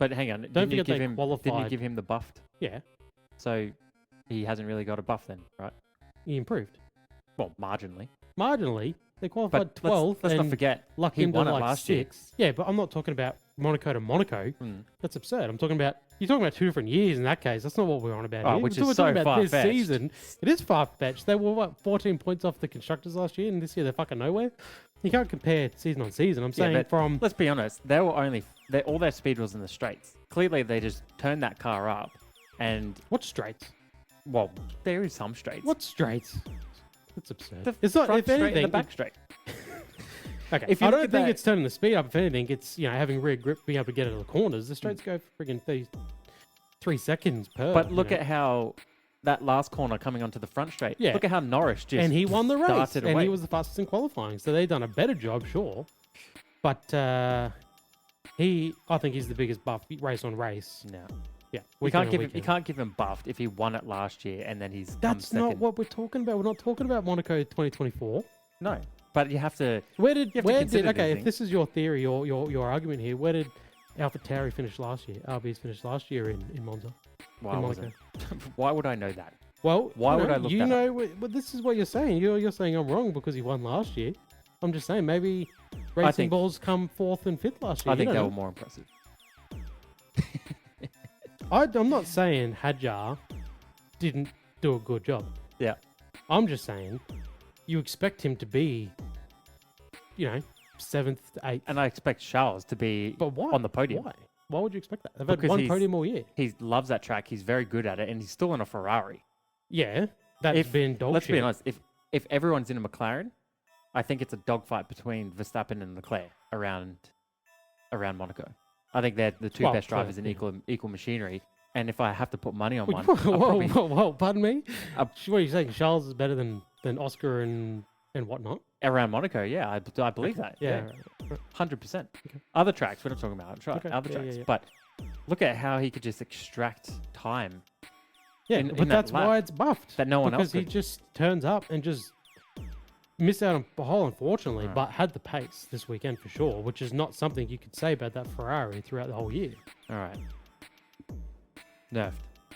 But hang on, Don't didn't you forget they Didn't you qualified. give him the buffed? Yeah, So he hasn't really got a buff then, right? he improved. Well, marginally. Marginally, they qualified But 12th let's not and forget, lucked he into won it like last year. 6. Yeah, but I'm not talking about Monaco to Monaco. Mm. That's absurd. You're talking about 2 different years in that case. That's not what we're on about Oh, here. which We're is talking so about this far-fetched. season. It is far-fetched. They were, 14 points off the constructors last year, and this year they're fucking nowhere. You can't compare season on season. I'm saying from... Let's be honest, they were all their speed was in the straights. Clearly, they just turned that car up, and What straights? well, there is some straights. What straights? That's absurd. The It's not, front if straight and anything... the back straight. Okay, If you I look don't at think that- it's turning the speed up. If anything, it's, having rear grip, being able to get out of the corners. The straights go for friggin' 3 seconds per. But look at how that last corner coming onto the front straight. Yeah. Look at how Norris just and he won the race, darted and away. he was the fastest in qualifying. So they've done a better job, sure. But I think he's the biggest buff race on race. No. Yeah, You can't give him buffed if he won it last year and then he's come That's second. not what we're talking about. We're not talking about Monaco 2024. No, but you have to. Where did You have to consider these okay? If things. this is your theory or your argument here, where did AlphaTauri finish last year? RB's finished last year in Monza. Why in wasn't? Monaco. Why would I know that? Well, Why would I look you that know, but this is what you're saying. You're saying I'm wrong because he won last year. I'm just saying maybe Racing think- Balls come 4th and 5th last year. I think You they don't were know. more impressive. I'm not saying Hadjar didn't do a good job. Yeah. I'm just saying you expect him to be, 7th to 8th. And I expect Charles to be But why? on the podium. Why? Why would you expect that? They've had Because one he's- podium all year. He loves that track. He's very good at it, and he's still in a Ferrari. Yeah, that's If- been dog Let's shit. be honest. If everyone's in a McLaren, I think it's a dogfight between Verstappen and Leclerc around Monaco. I think they're the two Well, best drivers in yeah. equal machinery. And if I have to put money on one, Whoa, pardon me? Uh, What are you saying? Charles is better than Oscar and whatnot? around Monaco, yeah, I believe that. Yeah. 100%. Okay. Other tracks, we're not talking about Okay, other yeah, tracks. yeah. But look at how he could just extract time Yeah, in but that that's lap why it's buffed. that no one else Because he could. just turns up and just missed out on Pahol, unfortunately, Right. but had the pace this weekend for sure, which is not something you could say about that Ferrari throughout the whole year. All right. Nerfed.